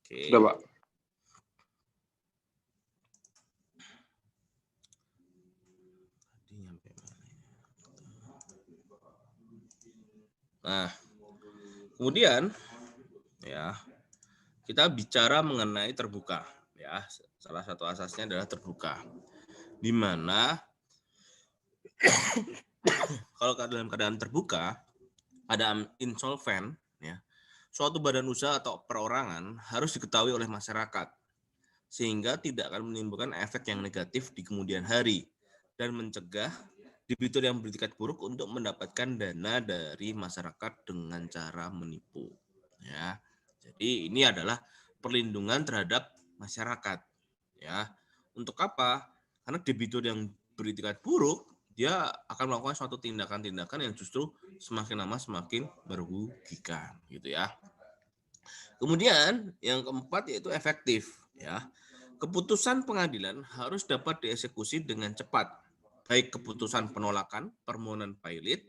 Sudah, Pak. Nah, kemudian ya kita bicara mengenai terbuka. Ya, salah satu asasnya adalah terbuka. Di mana kalau dalam keadaan terbuka ada insolven, ya, suatu badan usaha atau perorangan harus diketahui oleh masyarakat sehingga tidak akan menimbulkan efek yang negatif di kemudian hari dan mencegah debitur yang beretikat buruk untuk mendapatkan dana dari masyarakat dengan cara menipu. Ya, jadi ini adalah perlindungan terhadap masyarakat. Ya, untuk apa? Karena debitur yang beretikat buruk dia akan melakukan suatu tindakan-tindakan yang justru semakin lama semakin merugikan, gitu ya. Kemudian yang keempat yaitu efektif. Ya, keputusan pengadilan harus dapat dieksekusi dengan cepat, baik keputusan penolakan permohonan pilot,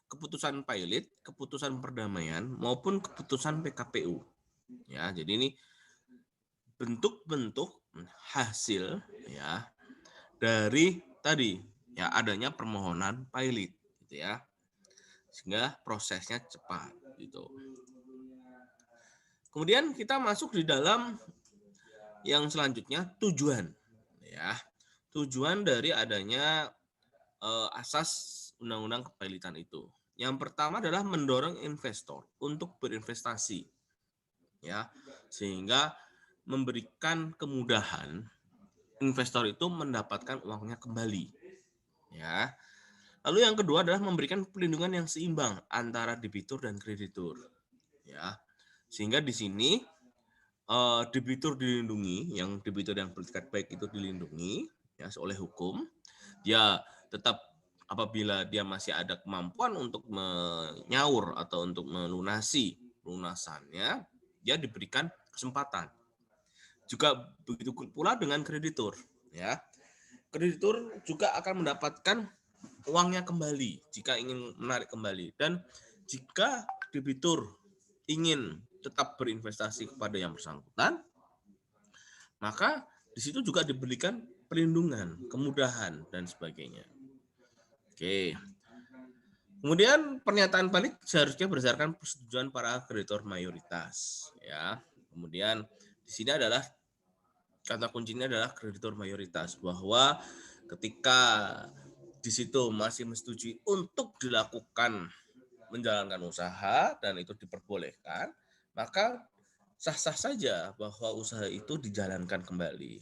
keputusan perdamaian maupun keputusan PKPU. Ya, jadi ini bentuk-bentuk hasil ya dari tadi ya adanya permohonan pilot, gitu ya, sehingga prosesnya cepat gitu. Kemudian kita masuk di dalam yang selanjutnya tujuan, ya, tujuan dari adanya asas undang-undang kepailitan itu. Yang pertama adalah mendorong investor untuk berinvestasi, ya, sehingga memberikan kemudahan investor itu mendapatkan uangnya kembali, ya. Lalu yang kedua adalah memberikan perlindungan yang seimbang antara debitur dan kreditur, ya, sehingga di sini debitur dilindungi, yang debitur yang beretikat baik itu dilindungi ya oleh hukum. Dia tetap apabila dia masih ada kemampuan untuk menyaur atau untuk melunasi lunasannya, dia diberikan kesempatan. Juga begitu pula dengan kreditur, ya. Kreditur juga akan mendapatkan uangnya kembali jika ingin menarik kembali, dan jika debitur ingin tetap berinvestasi kepada yang bersangkutan, maka di situ juga diberikan perlindungan, kemudahan dan sebagainya. Oke. Kemudian pernyataan balik seharusnya berdasarkan persetujuan para kreditor mayoritas, ya. Kemudian di sini adalah kata kuncinya adalah kreditor mayoritas, bahwa ketika di situ masih menyetujui untuk dilakukan menjalankan usaha dan itu diperbolehkan, maka sah-sah saja bahwa usaha itu dijalankan kembali.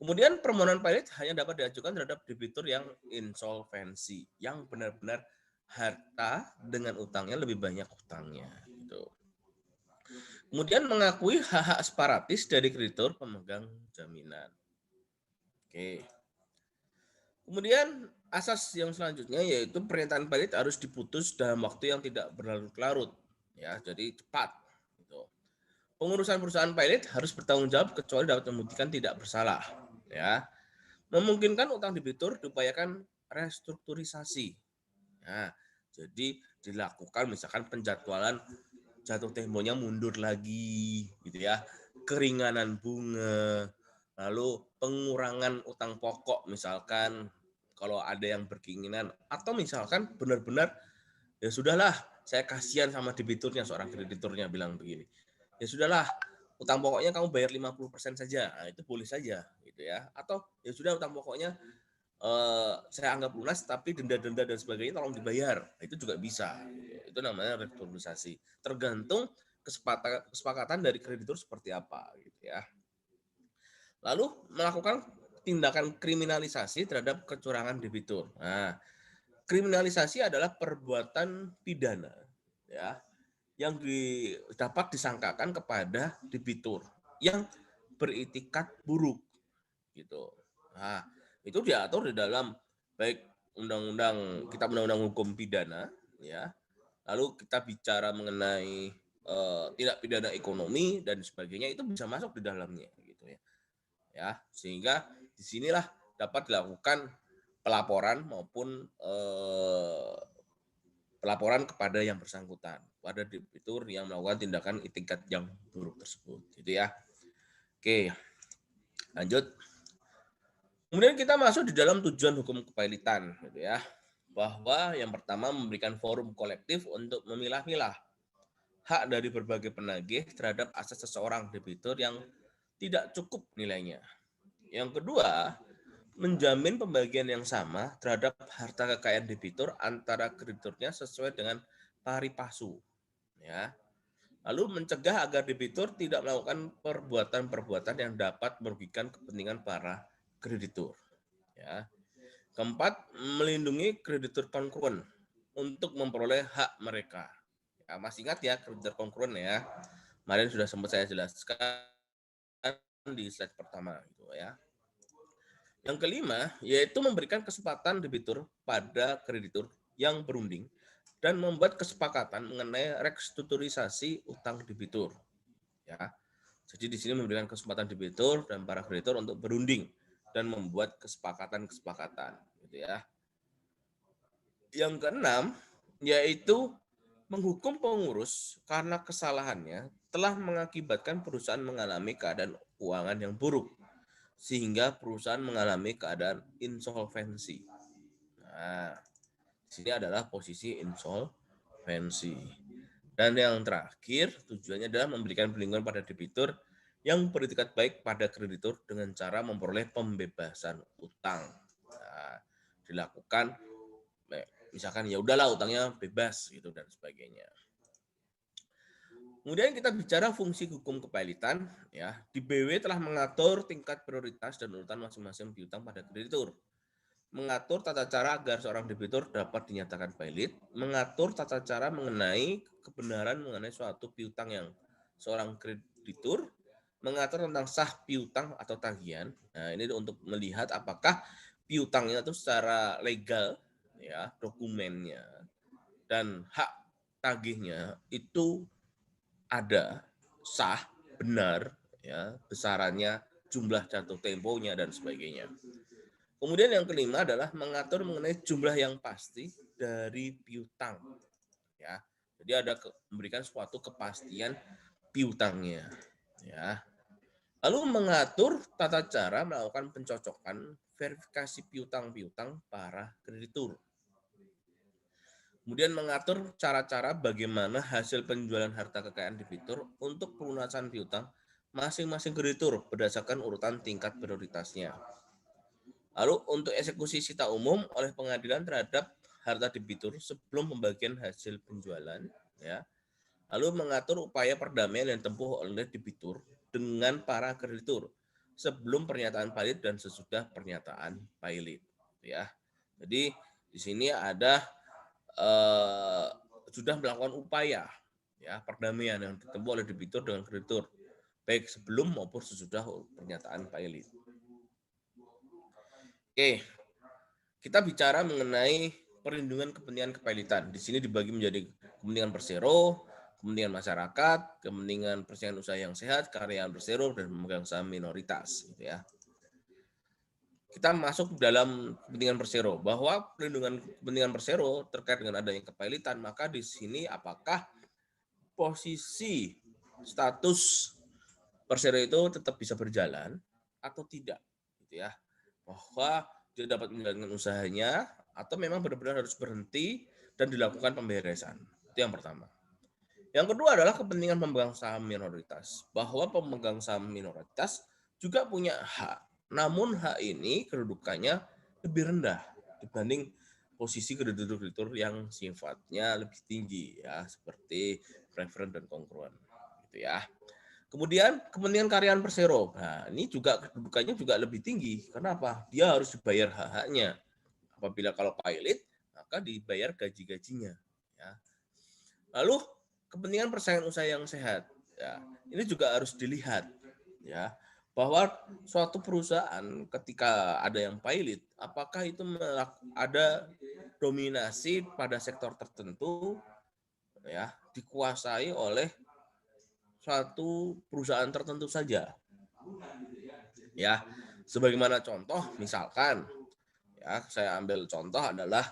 Kemudian permohonan pilot hanya dapat diajukan terhadap debitur yang insolvensi, yang benar-benar harta dengan utangnya lebih banyak utangnya. Gitu. Kemudian mengakui hak-hak separatis dari kreditur pemegang jaminan. Oke. Kemudian asas yang selanjutnya yaitu pernyataan pilot harus diputus dalam waktu yang tidak berlarut-larut, ya, jadi cepat. Gitu. Pengurusan perusahaan pilot harus bertanggung jawab kecuali dapat membuktikan tidak bersalah, ya. Memungkinkan utang debitur diupayakan restrukturisasi. Nah, jadi dilakukan misalkan penjadwalan jatuh temponya mundur lagi, gitu ya, keringanan bunga, lalu pengurangan utang pokok misalkan kalau ada yang berkeinginan, atau misalkan benar-benar ya sudahlah, saya kasihan sama debiturnya, seorang krediturnya bilang begini, ya sudahlah, utang pokoknya kamu bayar 50% saja, nah, itu boleh saja, gitu ya. Atau ya sudah, utang pokoknya saya anggap lunas, tapi denda-denda dan sebagainya tolong dibayar, itu juga bisa. Itu namanya restrukturisasi. Tergantung kesepakatan dari kreditur seperti apa, gitu ya. Lalu melakukan tindakan kriminalisasi terhadap kecurangan debitur. Nah, kriminalisasi adalah perbuatan pidana, ya, yang dapat disangkakan kepada debitur yang beritikat buruk, gitu. Nah, itu diatur di dalam baik undang-undang hukum pidana, ya. Lalu kita bicara mengenai tindak pidana ekonomi dan sebagainya, itu bisa masuk di dalamnya, gitu ya. Ya, sehingga disinilah dapat dilakukan pelaporan maupun pelaporan kepada yang bersangkutan. pada debitur yang melakukan tindakan etikat yang buruk tersebut, gitu ya. Oke, lanjut. Kemudian kita masuk di dalam tujuan hukum kepailitan, gitu ya. Bahwa yang pertama memberikan forum kolektif untuk memilah-milah hak dari berbagai penagih terhadap aset seseorang debitur yang tidak cukup nilainya. Yang kedua, menjamin pembagian yang sama terhadap harta kekayaan debitur antara krediturnya sesuai dengan pari passu, ya. Lalu mencegah agar debitur tidak melakukan perbuatan-perbuatan yang dapat merugikan kepentingan para kreditur, ya. Keempat, melindungi kreditur kongruen untuk memperoleh hak mereka. Ya, masih ingat ya kreditur kongruen ya. Kemarin sudah sempat saya jelaskan di slide pertama gitu ya. Yang kelima, yaitu memberikan kesempatan debitur pada kreditur yang berunding dan membuat kesepakatan mengenai restrukturisasi utang debitur. Ya, jadi di sini memberikan kesempatan debitur dan para kreditur untuk berunding dan membuat kesepakatan-kesepakatan, gitu ya. Yang keenam, yaitu menghukum pengurus karena kesalahannya telah mengakibatkan perusahaan mengalami keadaan keuangan yang buruk sehingga perusahaan mengalami keadaan insolvensi. Nah, di sini adalah posisi insolvensi. Dan yang terakhir, tujuannya adalah memberikan perlindungan pada debitur yang beretikat baik pada kreditur dengan cara memperoleh pembebasan utang. Nah, dilakukan misalkan ya udahlah utangnya bebas gitu dan sebagainya. Kemudian kita bicara fungsi hukum kepailitan, ya. Di BW telah mengatur tingkat prioritas dan urutan masing-masing piutang pada kreditur. Mengatur tata cara agar seorang debitur dapat dinyatakan pailit, mengatur tata cara mengenai kebenaran mengenai suatu piutang yang seorang kreditur, mengatur tentang sah piutang atau tagihan. Nah, ini untuk melihat apakah piutangnya itu secara legal, ya, dokumennya dan hak tagihnya itu ada, sah, benar, ya, besarannya, jumlah jatuh temponya dan sebagainya. Kemudian yang kelima adalah mengatur mengenai jumlah yang pasti dari piutang, ya. Jadi ada memberikan suatu kepastian piutangnya, ya. Lalu mengatur tata cara melakukan pencocokan verifikasi piutang-piutang para kreditur. Kemudian mengatur cara-cara bagaimana hasil penjualan harta kekayaan debitur untuk pelunasan piutang masing-masing kreditur berdasarkan urutan tingkat prioritasnya. Lalu untuk eksekusi sita umum oleh pengadilan terhadap harta debitur sebelum pembagian hasil penjualan, ya. Lalu mengatur upaya perdamaian yang ditempuh oleh debitur dengan para kreditur sebelum pernyataan pailit dan sesudah pernyataan pailit, ya. Jadi di sini ada sudah melakukan upaya, ya, perdamaian yang ditempuh oleh debitur dengan kreditur baik sebelum maupun sesudah pernyataan pailit. Oke, kita bicara mengenai perlindungan kepentingan kepailitan. Di sini dibagi menjadi kepentingan persero, kepentingan masyarakat, kepentingan persaingan usaha yang sehat, karyawan persero, dan pemegang saham minoritas, gitu ya. Kita masuk dalam kepentingan persero, bahwa perlindungan kepentingan persero terkait dengan adanya kepailitan, maka di sini apakah posisi status persero itu tetap bisa berjalan atau tidak, gitu ya. Bahwa dia dapat menjalankan usahanya atau memang benar-benar harus berhenti dan dilakukan pemberesan. Itu yang pertama. Yang kedua adalah kepentingan pemegang saham minoritas, bahwa pemegang saham minoritas juga punya hak. Namun hak ini kedudukannya lebih rendah dibanding posisi kreditur-kreditur yang sifatnya lebih tinggi, ya, seperti preferen dan kongruen, gitu ya. Kemudian kepentingan karyawan persero. Nah, ini juga kedudukannya juga lebih tinggi. Kenapa? Dia harus dibayar hak-haknya. Apabila kalau pilot, maka dibayar gaji-gajinya. Ya. Lalu kepentingan persaingan usaha yang sehat. Ya, ini juga harus dilihat, ya, bahwa suatu perusahaan ketika ada yang pilot, apakah itu ada dominasi pada sektor tertentu, ya, dikuasai oleh suatu perusahaan tertentu saja, ya. Sebagaimana contoh, misalkan, ya, saya ambil contoh adalah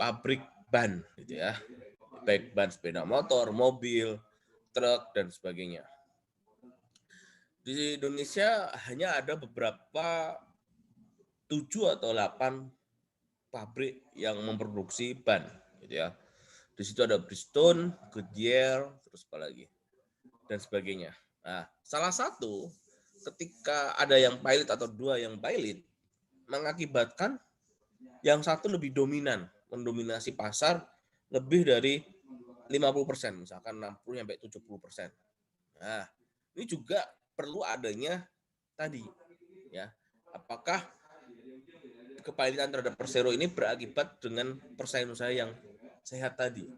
pabrik ban, gitu ya. baik ban sepeda motor, mobil, truk, dan sebagainya. Di Indonesia hanya ada beberapa 7 atau 8 pabrik yang memproduksi ban, gitu ya. Di situ ada Bridgestone, Goodyear, terus apa lagi, dan sebagainya. Nah, salah satu ketika ada yang pilot atau 2 yang pilot mengakibatkan yang satu lebih dominan, mendominasi pasar lebih dari 50%, misalkan 60 sampai 70%. Nah, ini juga perlu adanya tadi ya. Apakah kepailitan terhadap Persero ini berakibat dengan persaingan usaha yang sehat tadi?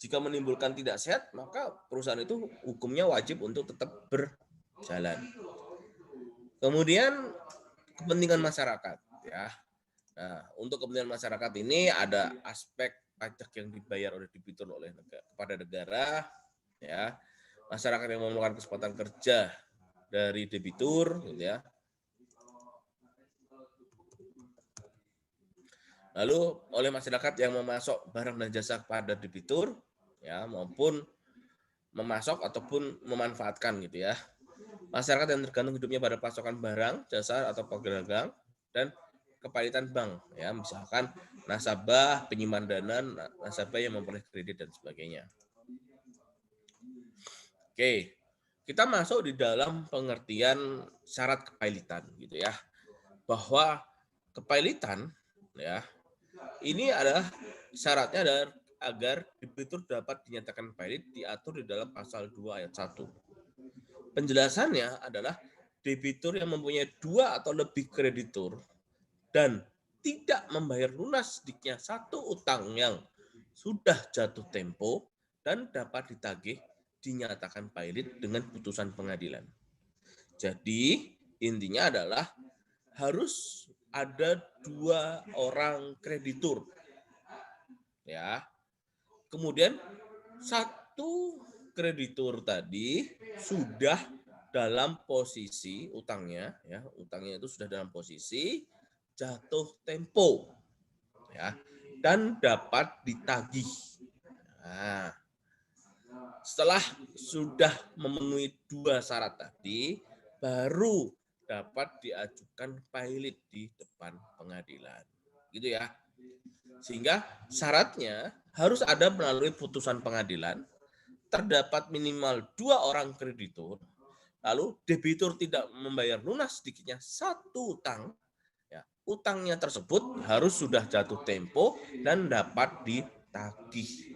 Jika menimbulkan tidak sehat, maka perusahaan itu hukumnya wajib untuk tetap berjalan. Kemudian kepentingan masyarakat ya. Nah, untuk kepentingan masyarakat ini ada aspek pajak yang dibayar oleh debitur oleh kepada negara ya. Masyarakat yang memerlukan kesempatan kerja dari debitur gitu ya. Lalu oleh masyarakat yang memasok barang dan jasa kepada debitur ya, maupun memasok ataupun memanfaatkan gitu ya. Masyarakat yang tergantung hidupnya pada pasokan barang, jasa atau pedagang dan kepalitan bank ya, misalkan nasabah, penyimpan dana, nasabah yang memperoleh kredit dan sebagainya. Oke, kita masuk di dalam pengertian syarat kepailitan gitu ya. Bahwa kepailitan ya, ini adalah syaratnya adalah agar debitur dapat dinyatakan pailit diatur di dalam pasal 2 ayat 1. Penjelasannya adalah debitur yang mempunyai 2 atau lebih kreditur dan tidak membayar lunas sedikitnya satu utang yang sudah jatuh tempo dan dapat ditagih dinyatakan pailit dengan putusan pengadilan. Jadi intinya adalah harus ada 2 orang kreditur ya. Kemudian satu kreditur tadi sudah dalam posisi utangnya ya, utangnya itu sudah dalam posisi jatuh tempo ya, dan dapat ditagih. Nah, setelah sudah memenuhi 2 syarat tadi, baru dapat diajukan pailit di depan pengadilan. Gitu ya. Sehingga syaratnya harus ada melalui putusan pengadilan, terdapat minimal 2 orang kreditur, lalu debitur tidak membayar lunas sedikitnya satu utang, ya, utangnya tersebut harus sudah jatuh tempo dan dapat ditagih.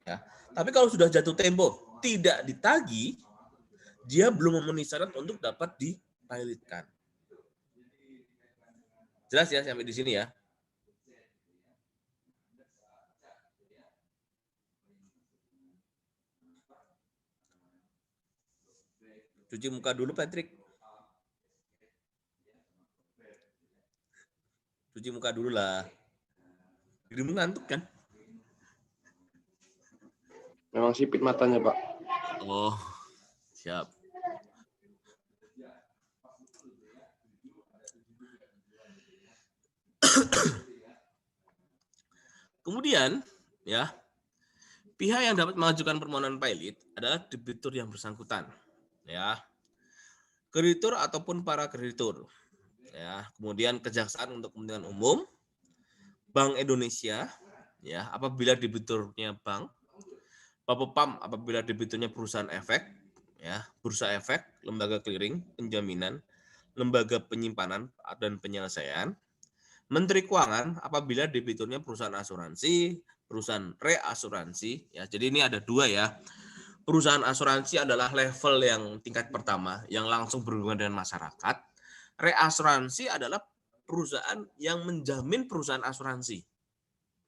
Ya. Tapi kalau sudah jatuh tempo tidak ditagih, dia belum memenuhi syarat untuk dapat dipailitkan. Jelas ya sampai di sini ya? Cuci muka dulu, Patrick. Cuci muka dulu lah. Dirimu ngantuk kan? Memang sipit matanya, Pak. Oh, siap. Kemudian, ya, pihak yang dapat mengajukan permohonan pailit adalah debitur yang bersangkutan, ya, kreditur ataupun para kreditur, ya. Kemudian kejaksaan untuk kepentingan umum, Bank Indonesia, ya, apabila debiturnya bank, Bapepam apabila debiturnya perusahaan efek, ya, bursa efek, lembaga clearing, penjaminan, lembaga penyimpanan dan penyelesaian, Menteri Keuangan apabila debiturnya perusahaan asuransi, perusahaan reasuransi, ya. Jadi ini ada 2 ya. Perusahaan asuransi adalah level yang tingkat pertama yang langsung berhubungan dengan masyarakat. Reasuransi adalah perusahaan yang menjamin perusahaan asuransi.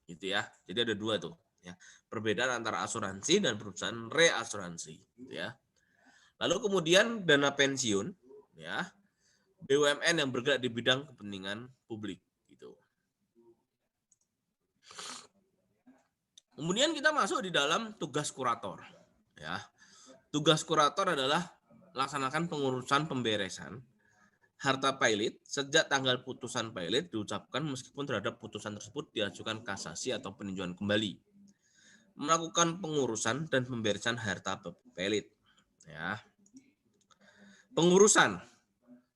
Gitu ya. Jadi ada 2 tuh, ya. Perbedaan antara asuransi dan perusahaan reasuransi, gitu ya. Lalu kemudian dana pensiun, ya. BUMN yang bergerak di bidang kepentingan publik. Kemudian kita masuk di dalam tugas kurator. Ya, tugas kurator adalah laksanakan pengurusan pemberesan harta pailit sejak tanggal putusan pailit diucapkan meskipun terhadap putusan tersebut diajukan kasasi atau peninjauan kembali. melakukan pengurusan dan pemberesan harta pelit. Ya. Pengurusan.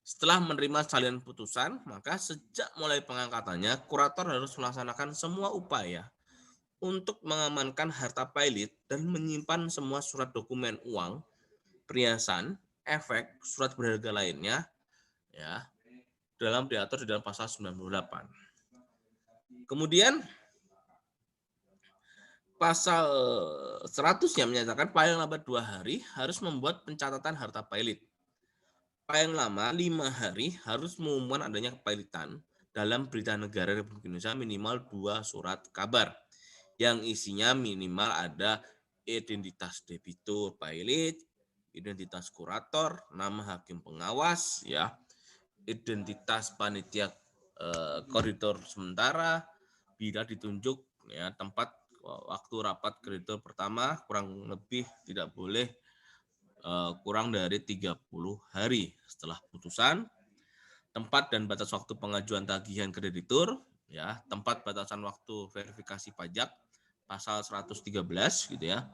Setelah menerima salinan putusan, maka sejak mulai pengangkatannya, kurator harus melaksanakan semua upaya untuk mengamankan harta pelit dan menyimpan semua surat dokumen uang, perhiasan, efek, surat berharga lainnya, ya, diatur di dalam pasal 98. Kemudian pasal 100-nya menyatakan paling lambat 2 hari harus membuat pencatatan harta pelit. Paling lama 5 hari harus mengumumkan adanya kepailitan dalam Berita Negara Republik Indonesia minimal 2 surat kabar yang isinya minimal ada identitas debitur pailit, identitas kurator, nama hakim pengawas, ya, identitas panitia koridor sementara, bila ditunjuk, ya, tempat waktu rapat kreditur pertama kurang lebih tidak boleh kurang dari 30 hari setelah putusan, tempat dan batas waktu pengajuan tagihan kreditur, ya, tempat batasan waktu verifikasi pajak pasal 113 gitu ya,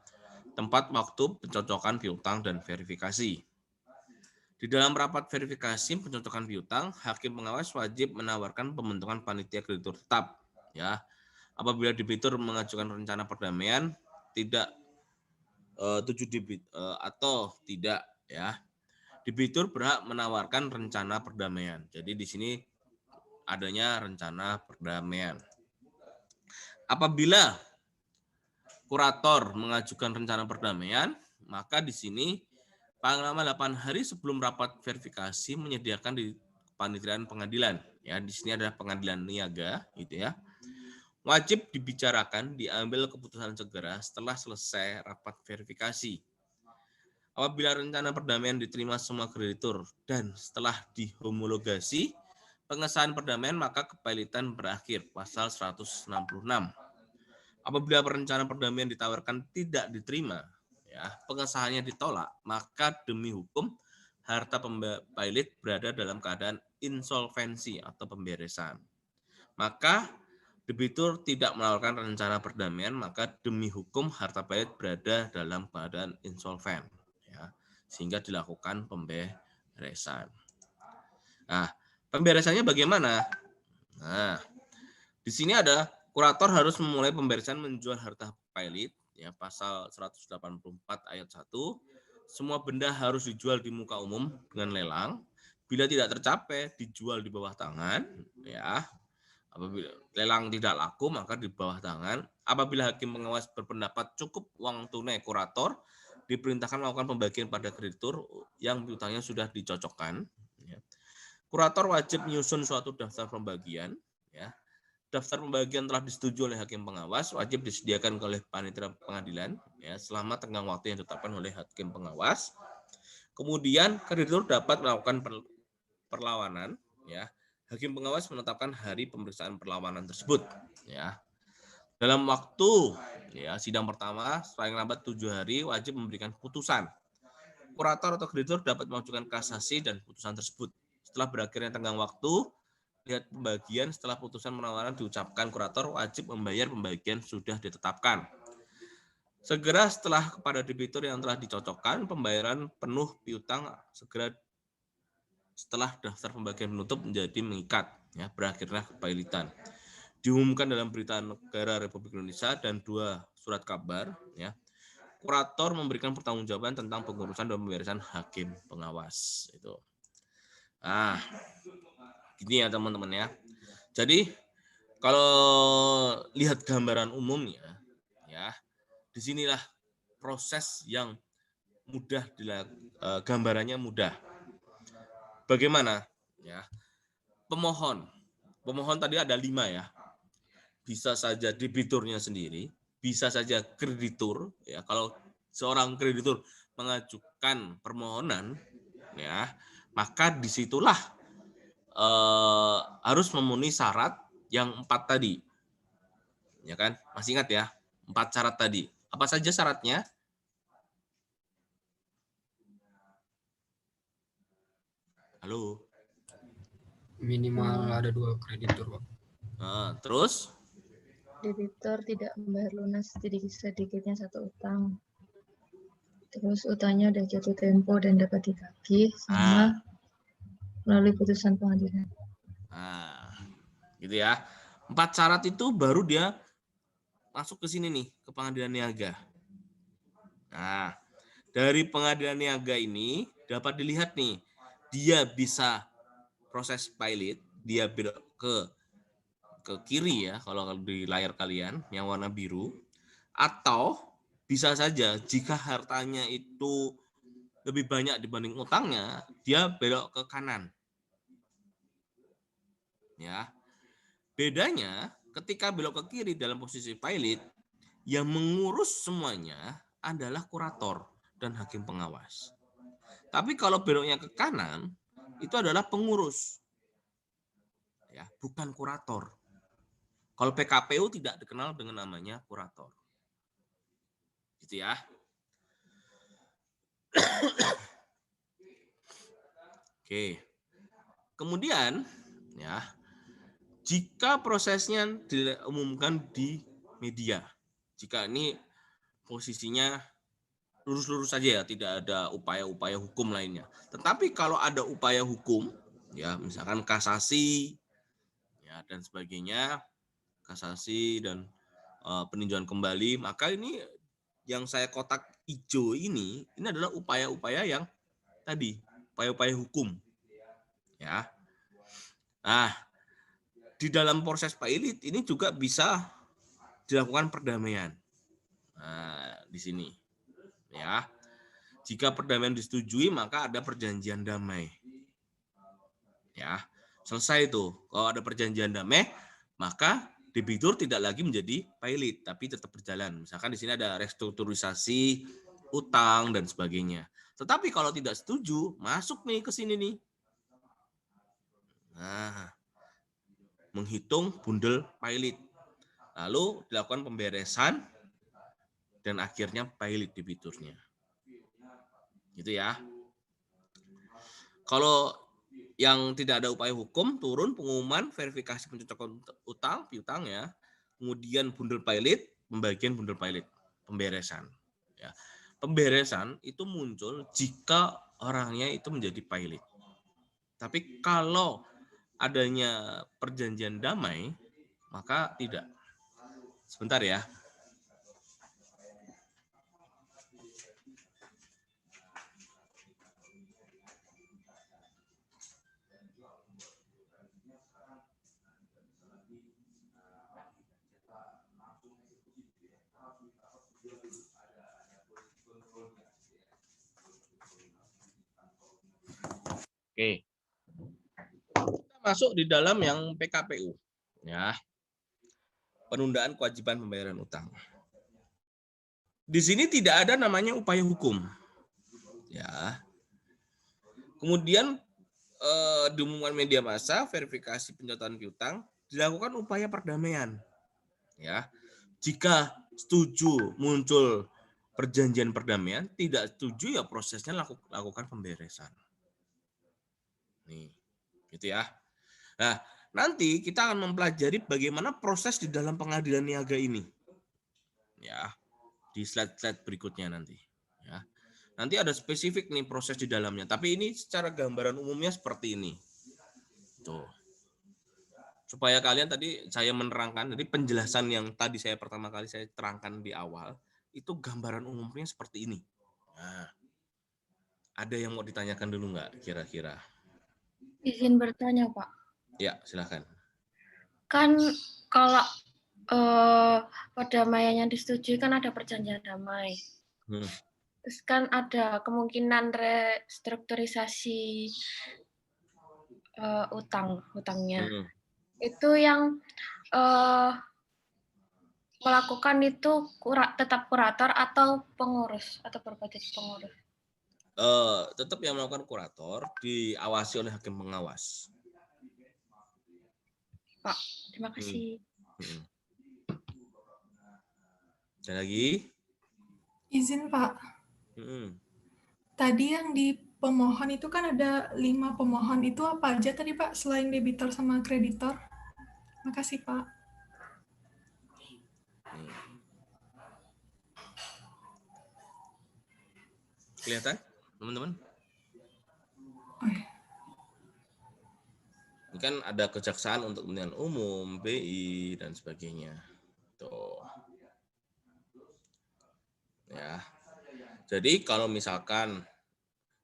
tempat waktu pencocokan piutang dan verifikasi. Di dalam rapat verifikasi pencocokan piutang, hakim pengawas wajib menawarkan pembentukan panitia kreditur tetap, ya. Apabila debitur mengajukan rencana perdamaian tidak atau tidak, ya, debitur berhak menawarkan rencana perdamaian. Jadi di sini adanya rencana perdamaian. Apabila kurator mengajukan rencana perdamaian, maka di sini paling lama 8 hari sebelum rapat verifikasi menyediakan di panitiaan pengadilan. Ya, di sini adalah pengadilan niaga, gitu ya. Wajib dibicarakan, diambil keputusan segera setelah selesai rapat verifikasi. Apabila rencana perdamaian diterima semua kreditur dan setelah dihomologasi pengesahan perdamaian, maka kepailitan berakhir, pasal 166. Apabila rencana perdamaian ditawarkan tidak diterima, ya, pengesahannya ditolak, maka demi hukum harta pailit berada dalam keadaan insolvensi atau pemberesan. Maka debitur tidak menawarkan rencana perdamaian, maka demi hukum harta pailit berada dalam keadaan insolven, ya, sehingga dilakukan pemberesan. Nah, pemberesannya bagaimana? Nah, di sini ada kurator harus memulai pemberesan menjual harta pailit, ya, pasal 184 ayat 1. Semua benda harus dijual di muka umum dengan lelang. Bila tidak tercapai, dijual di bawah tangan, ya. Apabila lelang tidak laku, maka di bawah tangan. Apabila hakim pengawas berpendapat cukup uang tunai, kurator diperintahkan melakukan pembagian pada kreditur yang piutangnya sudah dicocokkan. Ya. Kurator wajib menyusun suatu daftar pembagian. Ya. Daftar pembagian telah disetujui oleh hakim pengawas, wajib disediakan oleh panitia pengadilan, ya, selama tenggang waktu yang ditetapkan oleh hakim pengawas. Kemudian kreditur dapat melakukan perlawanan, ya. Hakim pengawas menetapkan hari pemeriksaan perlawanan tersebut, ya. Dalam waktu, ya, sidang pertama paling lambat 7 hari wajib memberikan putusan. Kurator atau kreditur dapat mengajukan kasasi dan putusan tersebut. Setelah berakhirnya tenggang waktu, lihat pembagian setelah putusan penawaran diucapkan, kurator wajib membayar pembagian sudah ditetapkan. Segera setelah kepada debitur yang telah dicocokkan, pembayaran penuh piutang segera setelah daftar pembagian penutup menjadi mengikat, ya, berakhirnya kepailitan. Diumumkan dalam Berita Negara Republik Indonesia dan 2 surat kabar, ya. Kurator memberikan pertanggungjawaban tentang pengurusan dan pemberesan hakim pengawas itu. Nah, gini ya teman-teman ya. Jadi kalau lihat gambaran umumnya, ya, disinilah proses yang mudah, gambarannya mudah. Bagaimana? Ya, pemohon tadi ada 5 ya. Bisa saja debiturnya sendiri, bisa saja kreditur, ya. Kalau seorang kreditur mengajukan permohonan, ya, maka disitulah harus memenuhi syarat yang 4 tadi, ya kan? Masih ingat ya, 4 syarat tadi. Apa saja syaratnya? Halo. Minimal ada 2 kreditur, Pak. Terus? debitur tidak membayar lunas sedikitnya satu utang. Terus utangnya udah jatuh tempo dan dapat ditagih sama melalui putusan pengadilan. Nah, gitu ya. 4 syarat itu baru dia masuk ke sini nih, ke pengadilan niaga. Nah, dari pengadilan niaga ini dapat dilihat nih, dia bisa proses pilot, dia belok ke kiri ya, kalau di layar kalian yang warna biru, atau bisa saja jika hartanya itu lebih banyak dibanding utangnya, dia belok ke kanan. Ya. Bedanya ketika belok ke kiri dalam posisi pilot, yang mengurus semuanya adalah kurator dan hakim pengawas. Tapi kalau beloknya ke kanan, itu adalah pengurus. Ya, bukan kurator. Kalau PKPU tidak dikenal dengan namanya kurator. Gitu ya. Oke. Kemudian ya, jika prosesnya diumumkan di media, jika ini posisinya lurus-lurus saja ya, tidak ada upaya-upaya hukum lainnya. Tetapi kalau ada upaya hukum, ya misalkan kasasi, ya dan sebagainya, kasasi dan peninjauan kembali, maka ini yang saya kotak hijau ini adalah upaya-upaya yang tadi, upaya-upaya hukum, ya. Nah, di dalam proses pilot ini juga bisa dilakukan perdamaian. Nah, di sini, ya. Jika perdamaian disetujui, maka ada perjanjian damai. Ya, selesai itu. Kalau ada perjanjian damai, maka debitur tidak lagi menjadi pilot, tapi tetap berjalan. Misalkan di sini ada restrukturisasi utang dan sebagainya. Tetapi kalau tidak setuju, masuk nih ke sini nih. Nah, menghitung bundel pilot. Lalu dilakukan pemberesan dan akhirnya pilot debiturnya. Gitu ya. Kalau yang tidak ada upaya hukum, turun pengumuman verifikasi pencocokan utang, piutang ya. Kemudian bundel pilot, pembagian bundel pilot, pemberesan. Ya. Pemberesan itu muncul jika orangnya itu menjadi pilot. Tapi kalau adanya perjanjian damai, maka tidak. Sebentar ya. Oke. Kita masuk di dalam yang PKPU. Ya. Penundaan kewajiban pembayaran utang. Di sini tidak ada namanya upaya hukum. Ya. Kemudian diumumkan media massa, verifikasi pencatatan piutang, dilakukan upaya perdamaian. Ya. Jika setuju muncul perjanjian perdamaian, tidak setuju ya prosesnya lakukan pemberesan. Nih, gitu ya. Nah, nanti kita akan mempelajari bagaimana proses di dalam pengadilan niaga ini. Ya, di slide-slide berikutnya nanti. Ya. Nanti ada spesifik nih proses di dalamnya, tapi ini secara gambaran umumnya seperti ini. Tuh. Supaya kalian tadi saya menerangkan, jadi penjelasan yang tadi saya pertama kali saya terangkan di awal, itu gambaran umumnya seperti ini. Nah, ada yang mau ditanyakan dulu nggak kira-kira? Izin bertanya, Pak. Ya, silakan. Kan kalau perdamaian yang disetujui kan ada perjanjian damai. Terus kan ada kemungkinan restrukturisasi utangnya. Itu yang melakukan itu tetap kurator atau pengurus atau berubah jadi pengurus? Tetap yang melakukan kurator diawasi oleh hakim pengawas. Pak, terima kasih. Ada lagi? Izin Pak. Tadi yang di pemohon itu kan ada 5 pemohon. Itu apa aja tadi Pak selain debitor sama kreditor? Makasih Pak. Kelihatan, teman-teman? Ini kan ada kejaksaan untuk kepentingan umum, BI, dan sebagainya. Tuh. Ya. Jadi kalau misalkan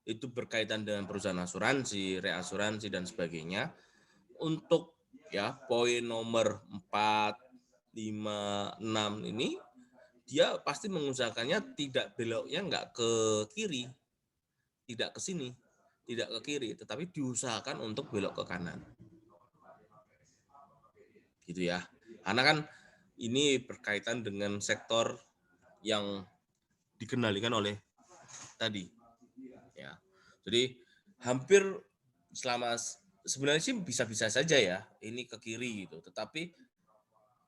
itu berkaitan dengan perusahaan asuransi, reasuransi, dan sebagainya, untuk ya poin nomor 4, 5, 6 ini, dia pasti mengusahakannya tidak beloknya nggak ke kiri, tidak ke sini, tidak ke kiri, tetapi diusahakan untuk belok ke kanan. Gitu ya. Karena kan ini berkaitan dengan sektor yang dikendalikan oleh tadi. Ya. Jadi hampir sebenarnya sih bisa-bisa saja ya ini ke kiri gitu. Tetapi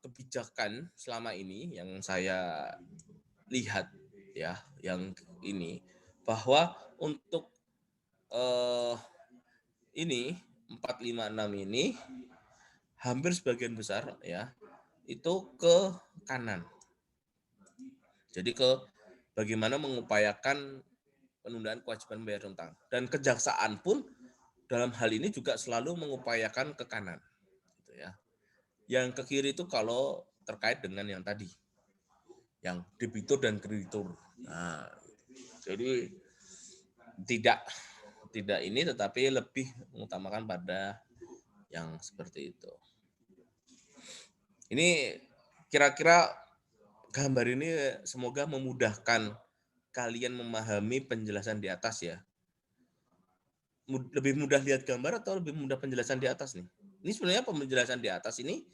kebijakan selama ini yang saya lihat ya, yang ini bahwa untuk ini 456 ini hampir sebagian besar ya itu ke kanan. Jadi ke bagaimana mengupayakan penundaan kewajiban membayar utang. Dan kejaksaan pun dalam hal ini juga selalu mengupayakan ke kanan. Gitu ya. Yang ke kiri itu kalau terkait dengan yang tadi, yang debitur dan kreditur. Nah, jadi tidak ini, tetapi lebih mengutamakan pada yang seperti itu. Ini kira-kira gambar ini semoga memudahkan kalian memahami penjelasan di atas ya. Lebih mudah lihat gambar atau lebih mudah penjelasan di atas nih? Ini sebenarnya penjelasan di atas ini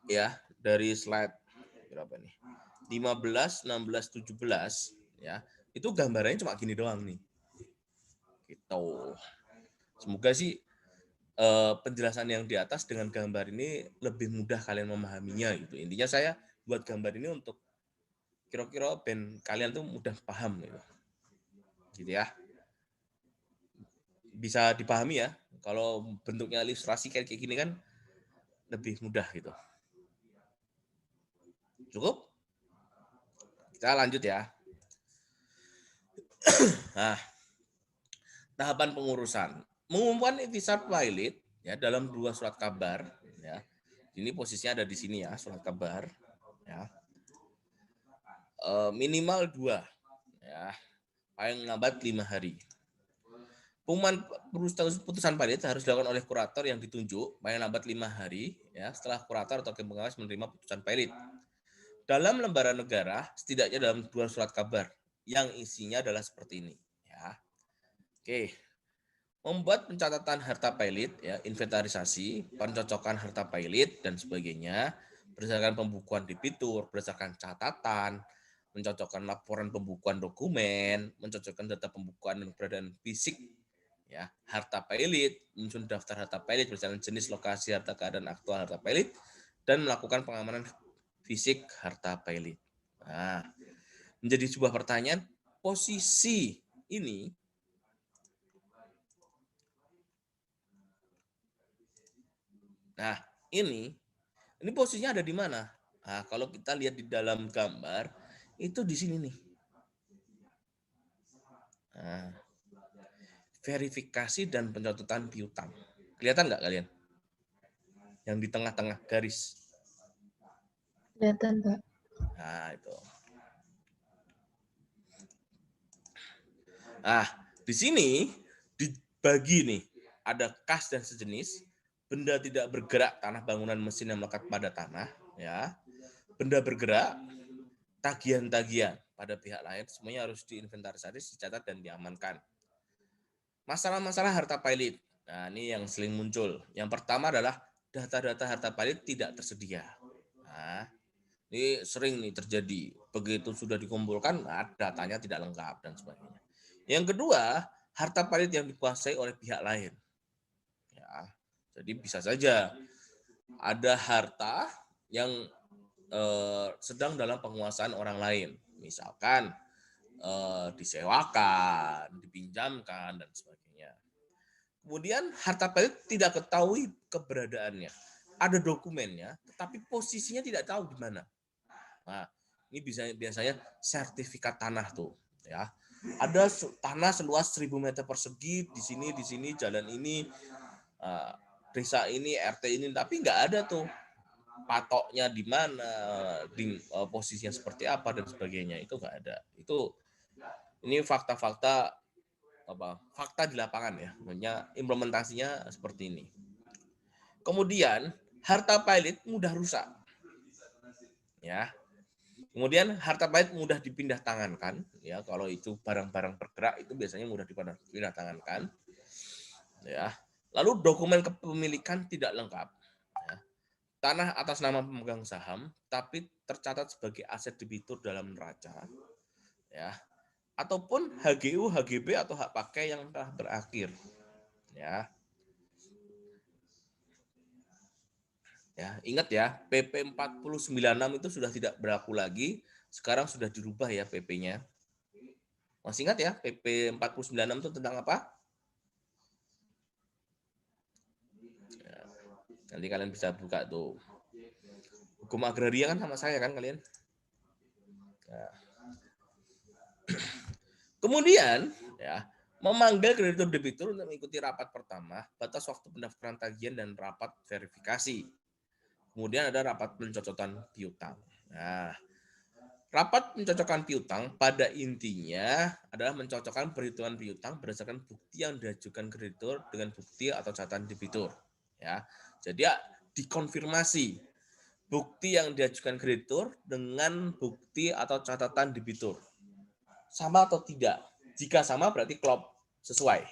ya dari slide berapa nih? 15, 16, 17 ya. Itu gambarnya cuma gini doang nih. Gitu. Semoga sih penjelasan yang di atas dengan gambar ini lebih mudah kalian memahaminya gitu. Intinya saya buat gambar ini untuk kira-kira ben kalian tuh mudah paham gitu. Gitu ya. Bisa dipahami ya. Kalau bentuknya ilustrasi kayak gini kan lebih mudah gitu. Cukup? Kita lanjut ya. Nah, tahapan pengurusan. Mengumumkan intisar pilot ya dalam 2 surat kabar ya. Ini posisinya ada di sini ya, surat kabar ya. Minimal 2 ya. Paling lambat 5 hari. Pengumuman putusan pilot harus dilakukan oleh kurator yang ditunjuk paling lambat 5 hari ya setelah kurator atau hakim pengawas menerima putusan pilot. Dalam lembaran negara setidaknya dalam 2 surat kabar yang isinya adalah seperti ini ya. Oke. Membuat pencatatan harta pilot ya, inventarisasi, pencocokan harta pilot dan sebagainya berdasarkan pembukuan debitur, berdasarkan catatan, mencocokkan laporan pembukuan dokumen, mencocokkan data pembukuan dan keberadaan fisik ya harta pilot, menyusun daftar harta pilot berdasarkan jenis, lokasi harta, keadaan aktual harta pilot, dan melakukan pengamanan fisik harta pilot. Nah, menjadi sebuah pertanyaan, posisi ini ini posisinya ada di mana? Nah, kalau kita lihat di dalam gambar itu di sini nih. Nah, verifikasi dan pencatatan piutang. Kelihatan nggak kalian? Yang di tengah-tengah garis. Kelihatan, Pak. Nah, itu. Nah, di sini dibagi nih. Ada kas dan sejenis, benda tidak bergerak, tanah, bangunan, mesin yang melekat pada tanah, ya. Benda bergerak, tagihan-tagihan pada pihak lain, semuanya harus diinventarisasi, dicatat, dan diamankan. Masalah-masalah harta pilot. Nah, ini yang sering muncul. Yang pertama adalah data-data harta pilot tidak tersedia. Nah, ini sering nih terjadi. Begitu sudah dikumpulkan, nah, datanya tidak lengkap dan sebagainya. Yang kedua, harta pilot yang dikuasai oleh pihak lain. Ya, jadi bisa saja ada harta yang sedang dalam penguasaan orang lain. Misalkan disewakan, dipinjamkan, dan sebagainya. Kemudian harta pilot tidak ketahui keberadaannya. Ada dokumennya, tetapi posisinya tidak tahu di mana. Nah, ini biasanya sertifikat tanah tuh, ya. ada tanah seluas 1.000 meter persegi di sini jalan ini, desa ini, RT ini, tapi nggak ada tuh patoknya di mana, posisinya seperti apa dan sebagainya, itu nggak ada. Ini fakta-fakta fakta di lapangan ya, makanya implementasinya seperti ini. Kemudian harta pilot mudah rusak, ya. Kemudian harta pilot mudah dipindah tangankan, ya. Kalau itu barang-barang bergerak itu biasanya mudah dipindah tangankan, ya. Lalu dokumen kepemilikan tidak lengkap. Ya. Tanah atas nama pemegang saham, tapi tercatat sebagai aset debitur dalam neraca, ya. Ataupun HGU, HGB atau hak pakai yang telah berakhir, ya. Ya, ingat ya, PP 4096 itu sudah tidak berlaku lagi, sekarang sudah dirubah ya PP-nya. Masih ingat ya, PP 4096 itu tentang apa? Ya, nanti kalian bisa buka tuh. Hukum agraria kan sama saya kan kalian? Ya. Kemudian, ya, memanggil kreditur debitur untuk mengikuti rapat pertama, batas waktu pendaftaran tagihan dan rapat verifikasi. Kemudian ada rapat pencocokan piutang. Nah, rapat pencocokan piutang pada intinya adalah mencocokkan perhitungan piutang berdasarkan bukti yang diajukan kreditur dengan bukti atau catatan debitur. Ya, jadi ya, dikonfirmasi bukti yang diajukan kreditur dengan bukti atau catatan debitur. Sama atau tidak? Jika sama berarti klop, sesuai.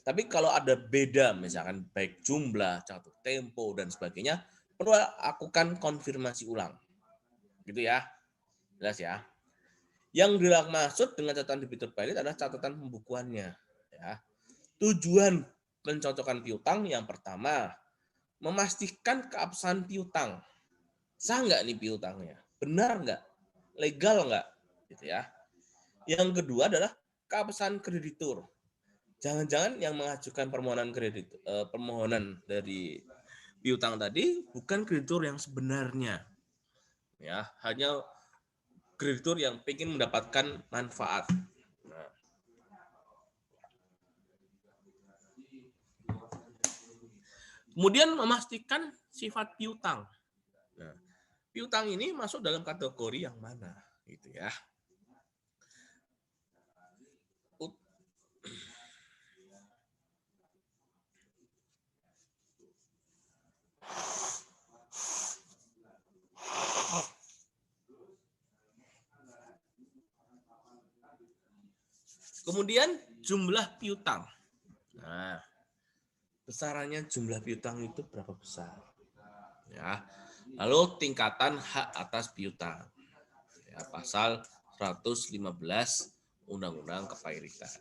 Tapi kalau ada beda, misalkan baik jumlah, jatuh tempo dan sebagainya, perlu lakukan konfirmasi ulang. Gitu ya. Jelas ya. Yang dimaksud dengan catatan debitur pilot adalah catatan pembukuannya, ya. Tujuan pencocokan piutang yang pertama, memastikan keabsahan piutang. Sah nggak nih piutangnya? Benar nggak? Legal nggak? Gitu ya. Yang kedua adalah keabsahan kreditur. Jangan-jangan yang mengajukan permohonan dari piutang tadi bukan kreditur yang sebenarnya, ya, hanya kreditur yang ingin mendapatkan manfaat. Nah. Kemudian memastikan sifat piutang. Nah, piutang ini masuk dalam kategori yang mana, gitu ya. Kemudian jumlah piutang. Nah, besarannya jumlah piutang itu berapa besar? Ya. Lalu tingkatan hak atas piutang. Ya, pasal 115 Undang-Undang Kepilitan.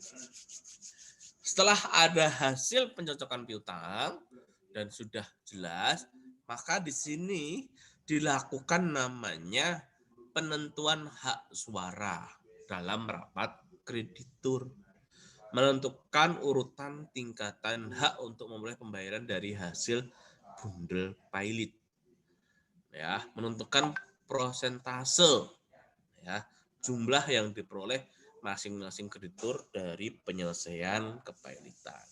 Setelah ada hasil pencocokan piutang dan sudah jelas, maka di sini dilakukan namanya penentuan hak suara dalam rapat kreditur, menentukan urutan tingkatan hak untuk memulai pembayaran dari hasil bundel pilot, ya, menentukan prosentase, ya, jumlah yang diperoleh masing-masing kreditur dari penyelesaian kepailitan,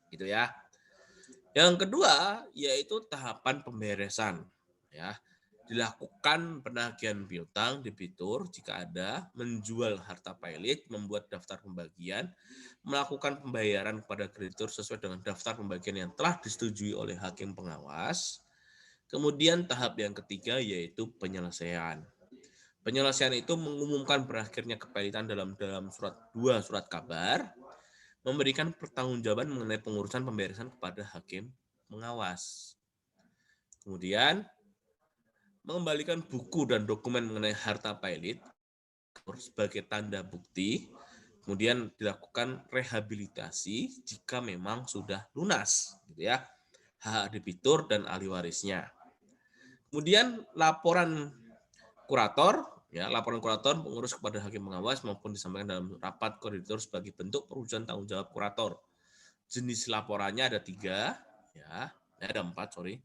gitu ya. Yang kedua yaitu tahapan pemberesan, ya. Dilakukan penagihan piutang debitur jika ada, menjual harta pilot, membuat daftar pembagian, melakukan pembayaran kepada kreditur sesuai dengan daftar pembagian yang telah disetujui oleh hakim pengawas. Kemudian tahap yang ketiga yaitu penyelesaian. Penyelesaian itu mengumumkan berakhirnya kepilitan dalam dua surat kabar, memberikan pertanggungjawaban mengenai pengurusan pemberesan kepada hakim pengawas. Kemudian mengembalikan buku dan dokumen mengenai harta pilot sebagai tanda bukti, kemudian dilakukan rehabilitasi jika memang sudah lunas, gitu ya, hak debitur dan ahli warisnya. Kemudian laporan kurator, ya, laporan kurator mengurus kepada hakim pengawas maupun disampaikan dalam rapat kreditur sebagai bentuk perwujudan tanggung jawab kurator. Jenis laporannya ada 3, ya, ada 4, sorry.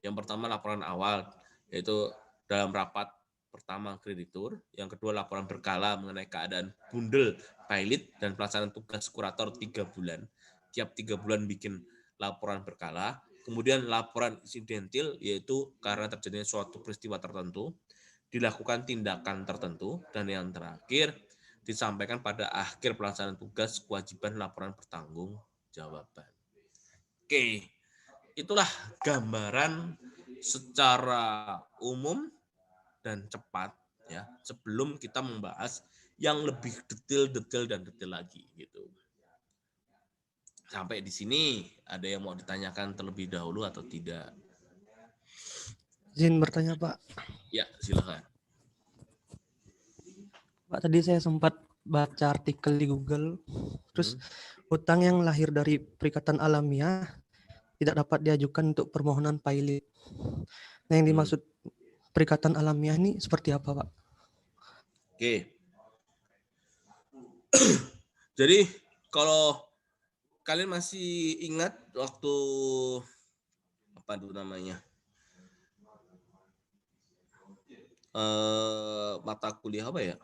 Yang pertama laporan awal, yaitu dalam rapat pertama kreditur, yang kedua laporan berkala mengenai keadaan bundel pilot dan pelaksanaan tugas kurator 3 bulan. Tiap 3 bulan bikin laporan berkala, kemudian laporan insidentil yaitu karena terjadinya suatu peristiwa tertentu, dilakukan tindakan tertentu, dan yang terakhir disampaikan pada akhir pelaksanaan tugas kewajiban laporan pertanggungjawaban. Oke, itulah gambaran secara umum dan cepat ya sebelum kita membahas yang lebih detail dan detail lagi gitu. Sampai di sini ada yang mau ditanyakan terlebih dahulu atau tidak? Izin bertanya Pak. Ya, silakan. Pak, tadi saya sempat baca artikel di Google, terus utang yang lahir dari perikatan alamiah tidak dapat diajukan untuk permohonan pilot. Nah, yang dimaksud perikatan alamiah ini seperti apa, Pak? Oke. Jadi kalau kalian masih ingat waktu apa itu namanya mata kuliah apa ya?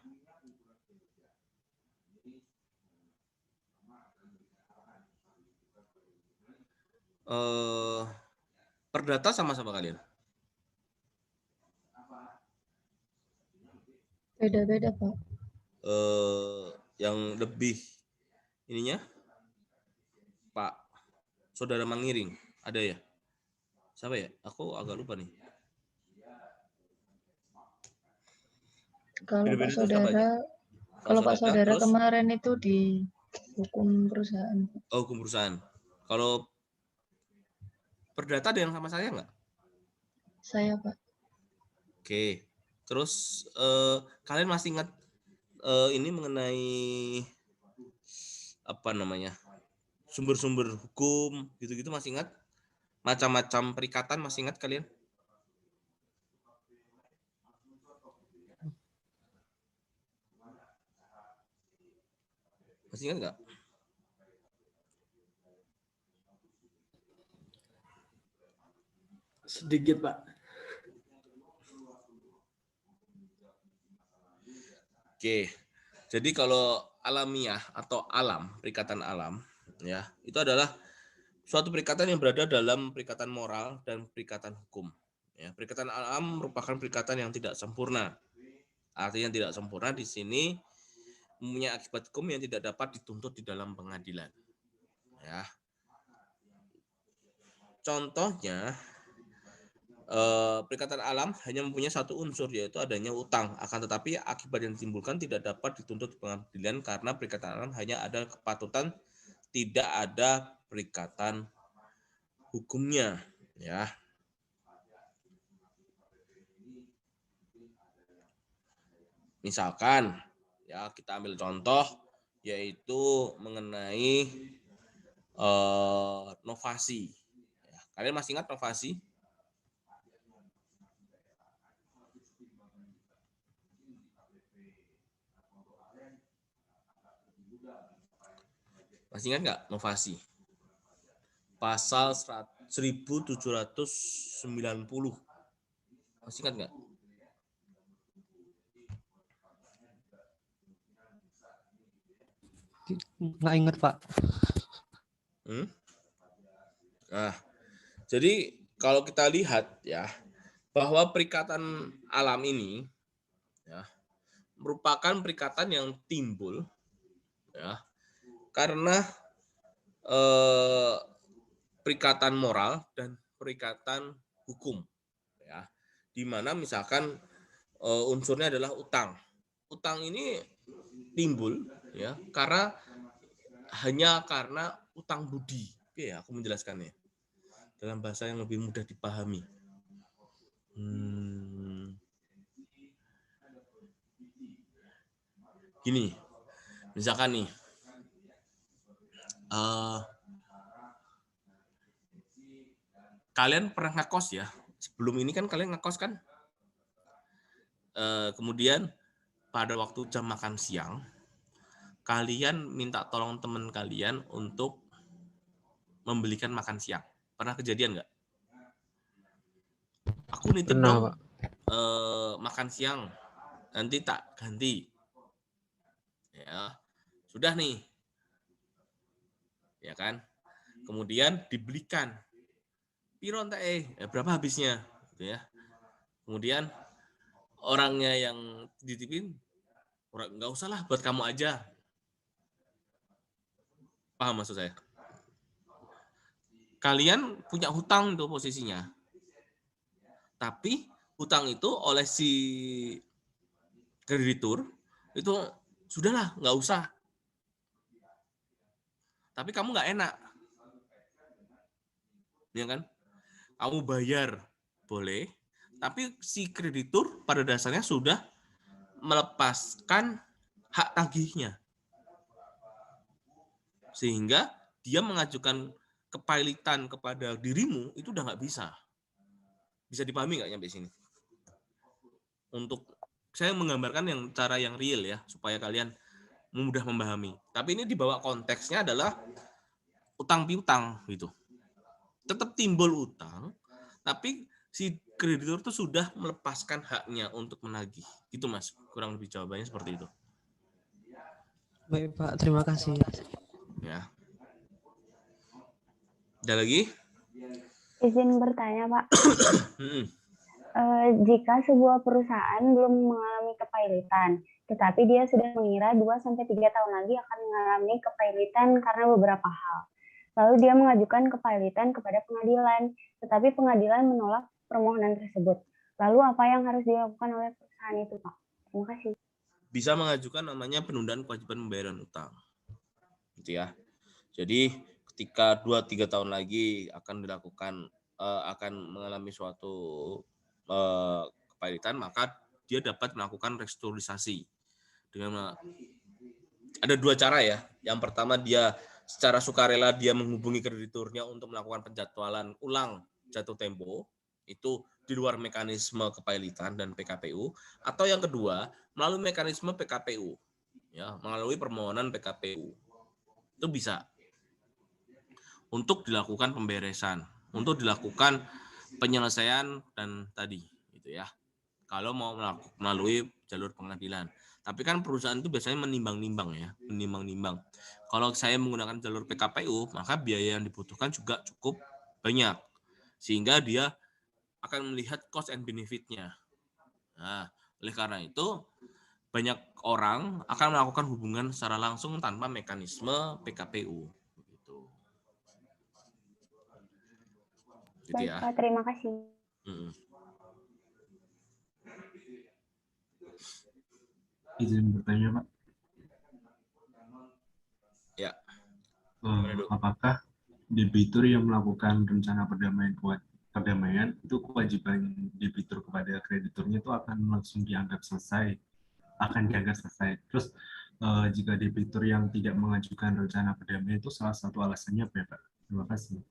Perdata sama-sama kalian? Beda-beda, Pak. Yang lebih ininya Pak Saudara Mangiring ada ya? Siapa ya? Aku agak lupa nih. Kalau Beda-beda Pak itu siapa aja? Saudara, kalau Pak Saudara terus? kemarin itu di hukum perusahaan. Oh, hukum perusahaan. Kalau Perdata ada yang sama saya nggak? Saya, Pak. Oke. Terus kalian masih ingat ini mengenai apa namanya sumber-sumber hukum gitu-gitu masih ingat? Macam-macam perikatan masih ingat kalian? Masih ingat nggak? Sedikit, Pak. Oke. Jadi kalau alamiah atau alam, perikatan alam, ya, itu adalah suatu perikatan yang berada dalam perikatan moral dan perikatan hukum. Ya, perikatan alam merupakan perikatan yang tidak sempurna. Artinya tidak sempurna di sini mempunyai akibat hukum yang tidak dapat dituntut di dalam pengadilan. Ya. Contohnya, perikatan alam hanya mempunyai satu unsur yaitu adanya utang, akan tetapi akibat yang ditimbulkan tidak dapat dituntut di pengadilan karena perikatan alam hanya ada kepatutan, tidak ada perikatan hukumnya, ya. Misalkan ya kita ambil contoh yaitu mengenai novasi. Ya, kalian masih ingat novasi? Masih ingat nggak novasi? Pasal 1790. Masih ingat nggak? Nggak ingat, Pak. Nah, jadi kalau kita lihat ya bahwa perikatan alam ini ya merupakan perikatan yang timbul ya karena perikatan moral dan perikatan hukum ya, di mana misalkan unsurnya adalah utang. Utang ini timbul ya hanya karena utang budi. Oke, aku menjelaskannya dalam bahasa yang lebih mudah dipahami. Gini, misalkan nih, kalian pernah ngekos ya? Sebelum ini kan kalian ngekos kan? Kemudian pada waktu jam makan siang, kalian minta tolong teman kalian untuk membelikan makan siang. Pernah kejadian nggak? Aku nitip Pernah, dong. Pak. makan siang, nanti tak ganti. Ya, sudah nih, ya kan? Kemudian dibelikan, piron teh, berapa habisnya, gitu ya. Kemudian orangnya yang dititipin, nggak usah lah, buat kamu aja. Paham maksud saya? Kalian punya hutang itu posisinya, tapi hutang itu oleh si kreditur itu sudahlah, nggak usah. Tapi kamu nggak enak, ya kan? Kamu bayar boleh, tapi si kreditur pada dasarnya sudah melepaskan hak tagihnya, sehingga dia mengajukan kepailitan kepada dirimu itu udah nggak bisa. Bisa dipahami nggak nyampe sini? Untuk saya menggambarkan yang cara yang real ya, supaya kalian mudah memahami. Tapi ini dibawa konteksnya adalah utang piutang gitu. Tetap timbul utang, tapi si kreditur itu sudah melepaskan haknya untuk menagih. Gitu Mas, kurang lebih jawabannya seperti itu. Baik Pak, terima kasih. Ya. Ada lagi? Izin bertanya, Pak. Hmm. Jika sebuah perusahaan belum mengalami kepailitan, tetapi dia sudah mengira 2-3 tahun lagi akan mengalami kepailitan karena beberapa hal. Lalu dia mengajukan kepailitan kepada pengadilan, tetapi pengadilan menolak permohonan tersebut. Lalu apa yang harus dilakukan oleh perusahaan itu, Pak? Terima kasih. Bisa mengajukan namanya penundaan kewajiban pembayaran utang. Gitu ya. Jadi ketika 2-3 tahun lagi akan dilakukan akan mengalami suatu kepailitan, maka dia dapat melakukan restrukturisasi dengan ada 2 cara ya. Yang pertama, dia secara sukarela dia menghubungi krediturnya untuk melakukan penjadwalan ulang jatuh tempo, itu di luar mekanisme kepailitan dan PKPU. Atau yang kedua, melalui mekanisme PKPU, ya, melalui permohonan PKPU. Itu bisa untuk dilakukan pemberesan, untuk dilakukan penyelesaian dan tadi gitu ya. Kalau mau melalui jalur pengadilan. Tapi kan perusahaan itu biasanya menimbang-nimbang ya, menimbang-nimbang. Kalau saya menggunakan jalur PKPU, maka biaya yang dibutuhkan juga cukup banyak. Sehingga dia akan melihat cost and benefit-nya. Nah, oleh karena itu banyak orang akan melakukan hubungan secara langsung tanpa mekanisme PKPU. Gitu. Gitu Baik, ya. Pak. Terima kasih. Izin bertanya, Pak. Ya. Apakah debitur yang melakukan rencana perdamaian itu kewajiban debitur kepada krediturnya itu akan langsung dianggap selesai, Terus jika debitur yang tidak mengajukan rencana perdamaian itu salah satu alasannya apa ya, Pak? Terima kasih.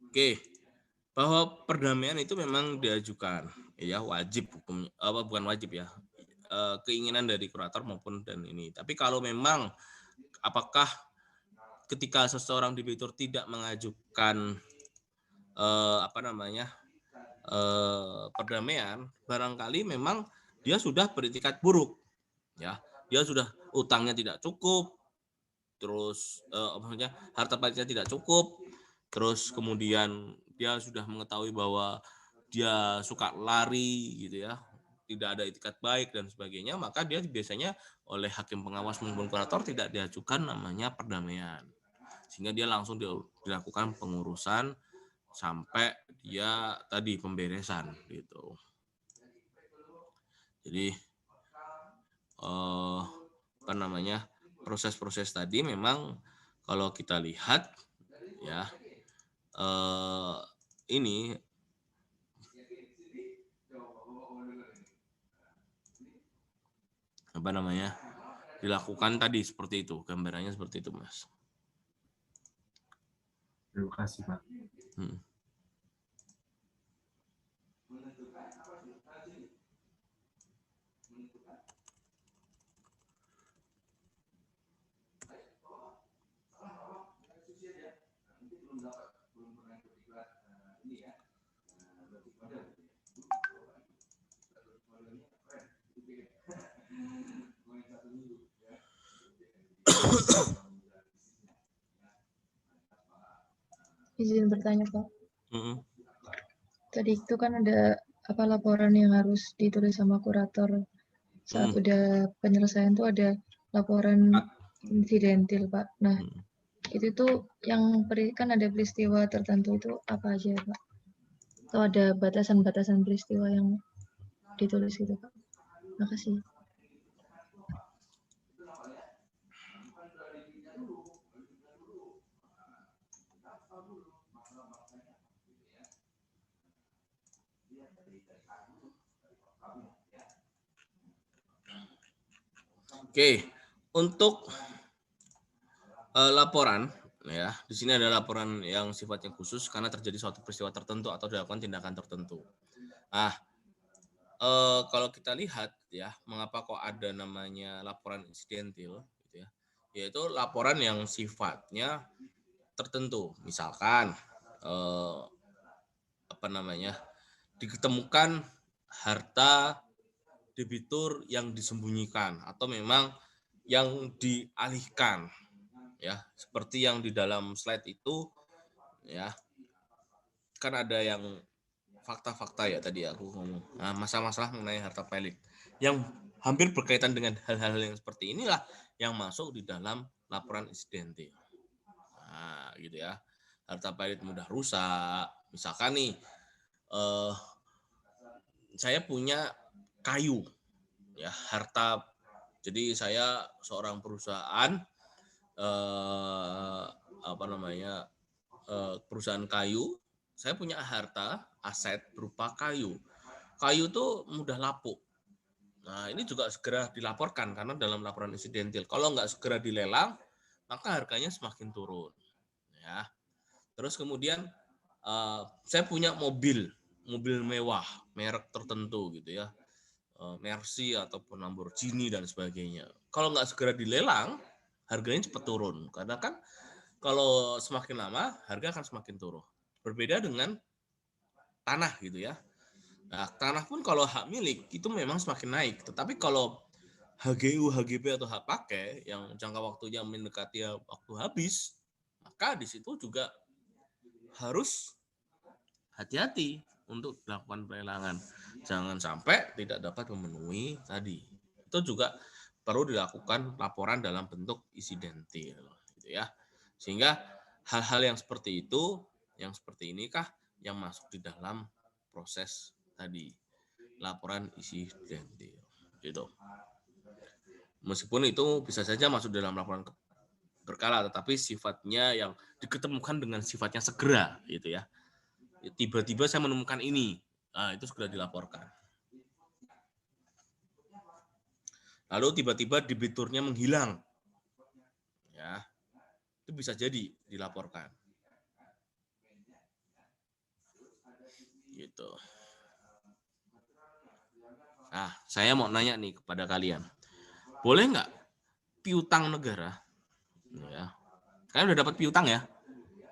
Oke, bahwa perdamaian itu memang diajukan, ya wajib hukumnya, bukan wajib ya, keinginan dari kurator maupun dan ini. Tapi kalau memang apakah ketika seseorang debitur tidak mengajukan perdamaian, barangkali memang dia sudah beretikat buruk, ya, dia sudah utangnya tidak cukup, terus maksudnya harta pajaknya tidak cukup, terus kemudian dia sudah mengetahui bahwa dia suka lari gitu ya, tidak ada itikat baik dan sebagainya, maka dia biasanya oleh hakim pengawas maupun kurator tidak diajukan namanya perdamaian, sehingga dia langsung dilakukan pengurusan sampai dia tadi pemberesan gitu. Jadi proses-proses tadi memang kalau kita lihat ya ini dilakukan tadi seperti itu, gambarannya seperti itu, Mas. Terima kasih, Pak. Izin bertanya, Pak. Mm-mm. Tadi itu kan ada apa laporan yang harus ditulis sama kurator saat udah penyelesaian tuh ada laporan insidentil, Pak. Nah, itu tuh yang kan ada peristiwa tertentu itu apa aja, Pak? Atau ada batasan-batasan peristiwa yang ditulis gitu, Pak? Makasih. Oke, untuk laporan ya, di sini ada laporan yang sifatnya khusus karena terjadi suatu peristiwa tertentu atau dilakukan tindakan tertentu. Nah, kalau kita lihat ya, mengapa kok ada namanya laporan insidentil gitu ya? Yaitu laporan yang sifatnya tertentu. Misalkan diketemukan harta debitur yang disembunyikan atau memang yang dialihkan ya, seperti yang di dalam slide itu ya, kan ada yang fakta-fakta ya tadi aku ngomong. Nah, masalah-masalah mengenai harta pilot yang hampir berkaitan dengan hal-hal yang seperti inilah yang masuk di dalam laporan insidentil. Nah, gitu ya. Harta pilot mudah rusak. Misalkan nih, saya punya kayu, ya harta. Jadi saya seorang perusahaan, perusahaan kayu. Saya punya harta aset berupa kayu. Kayu itu mudah lapuk. Nah, ini juga segera dilaporkan karena dalam laporan insidentil. Kalau nggak segera dilelang, maka harganya semakin turun. Ya. Terus kemudian saya punya mobil mewah, merek tertentu gitu ya, Mercy ataupun Lamborghini dan sebagainya. Kalau nggak segera dilelang, harganya cepat turun. Karena kan kalau semakin lama, harga akan semakin turun. Berbeda dengan tanah gitu ya. Nah, tanah pun kalau hak milik itu memang semakin naik. Tetapi kalau HGU, HGB atau hak pakai yang jangka waktunya mendekati waktu habis, maka di situ juga harus hati-hati untuk dilakukan pelelangan. Jangan sampai tidak dapat memenuhi tadi. Itu juga perlu dilakukan laporan dalam bentuk insidentil, gitu ya. Sehingga hal-hal yang seperti itu, yang seperti inikah yang masuk di dalam proses tadi laporan insidentil, gitu. Meskipun itu bisa saja masuk dalam laporan berkala, tetapi sifatnya yang diketemukan dengan sifatnya segera, gitu ya. Tiba-tiba saya menemukan ini, nah itu segera dilaporkan. Lalu tiba-tiba debiturnya menghilang, ya itu bisa jadi dilaporkan. Gitu. Nah, saya mau nanya nih kepada kalian, boleh nggak piutang negara? Ya, kalian udah dapat piutang ya?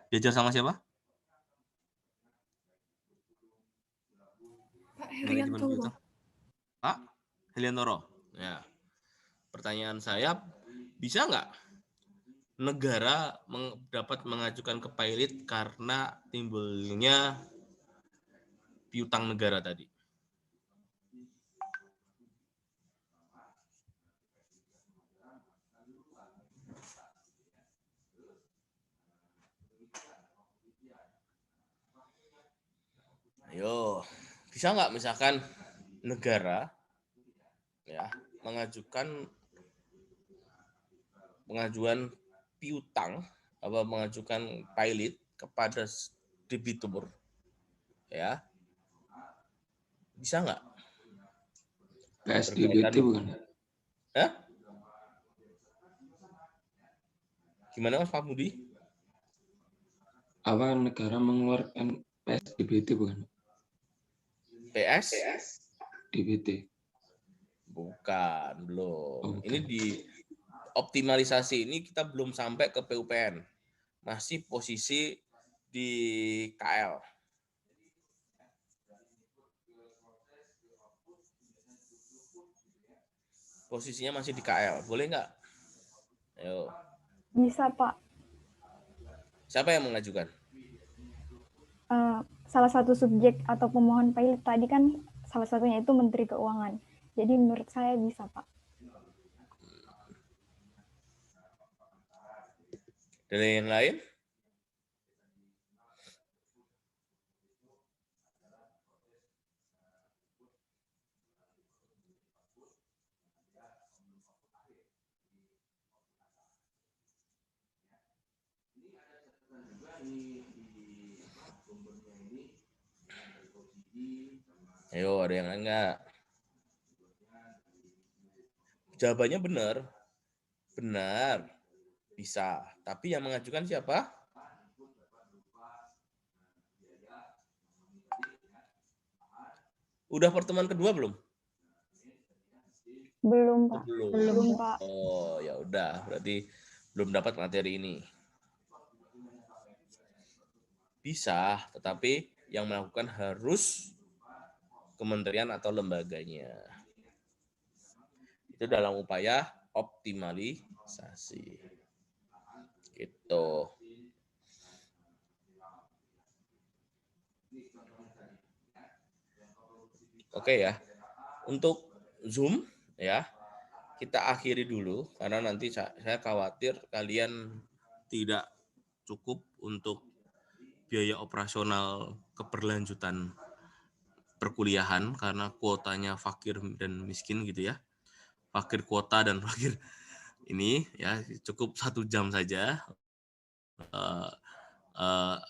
Diajar sama siapa? Pak Manajemen Heriantoro. piutang. Pak Heliantoro. Ya. Pertanyaan saya, bisa nggak negara dapat mengajukan ke pilot karena timbulnya piutang negara tadi? Ayo, bisa nggak misalkan negara ya pengajuan piutang apa mengajukan pilot kepada debitur, ya bisa nggak? PSDBT bukan? Hah? Gimana Mas Pak Budi? Apa negara mengeluarkan PSDBT bukan? PS? DBT. Bukan, belum. Oh, Ini bukan. di optimalisasi ini kita belum sampai ke PUPN. Masih posisi di KL. Posisinya masih di KL. Boleh nggak? Ayo. Bisa, Pak. Siapa yang mengajukan? Salah satu subjek atau pemohon pilot tadi kan salah satunya itu Menteri Keuangan. Jadi menurut saya bisa, Pak. Dari yang lain? Ayo, ada yang lain nggak? Jawabannya benar. Benar. Bisa. Tapi yang mengajukan siapa? Udah pertemuan kedua belum? Belum, Pak. Belum, Pak. Oh, ya udah. Berarti belum dapat materi ini. Bisa, tetapi yang melakukan harus kementerian atau lembaganya. Itu dalam upaya optimalisasi. Gitu. Oke ya. Untuk Zoom ya, kita akhiri dulu karena nanti saya khawatir kalian tidak cukup untuk biaya operasional keberlanjutan perkuliahan karena kuotanya fakir dan miskin gitu ya. Fakir kuota dan fakir ini ya, cukup 1 jam saja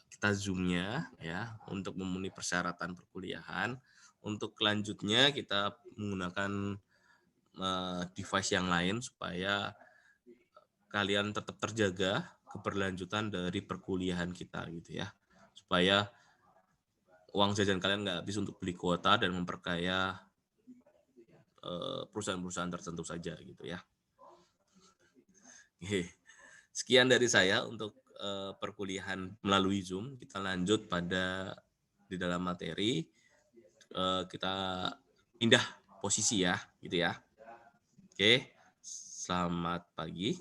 kita Zoom-nya ya untuk memenuhi persyaratan perkuliahan. Untuk kelanjutnya kita menggunakan device yang lain supaya kalian tetap terjaga keberlanjutan dari perkuliahan kita gitu ya, supaya uang jajan kalian nggak habis untuk beli kuota dan memperkaya perusahaan-perusahaan tertentu saja gitu ya. Sekian dari saya untuk perkuliahan melalui Zoom. Kita lanjut di dalam materi. Kita pindah posisi ya, gitu ya. Oke, selamat pagi.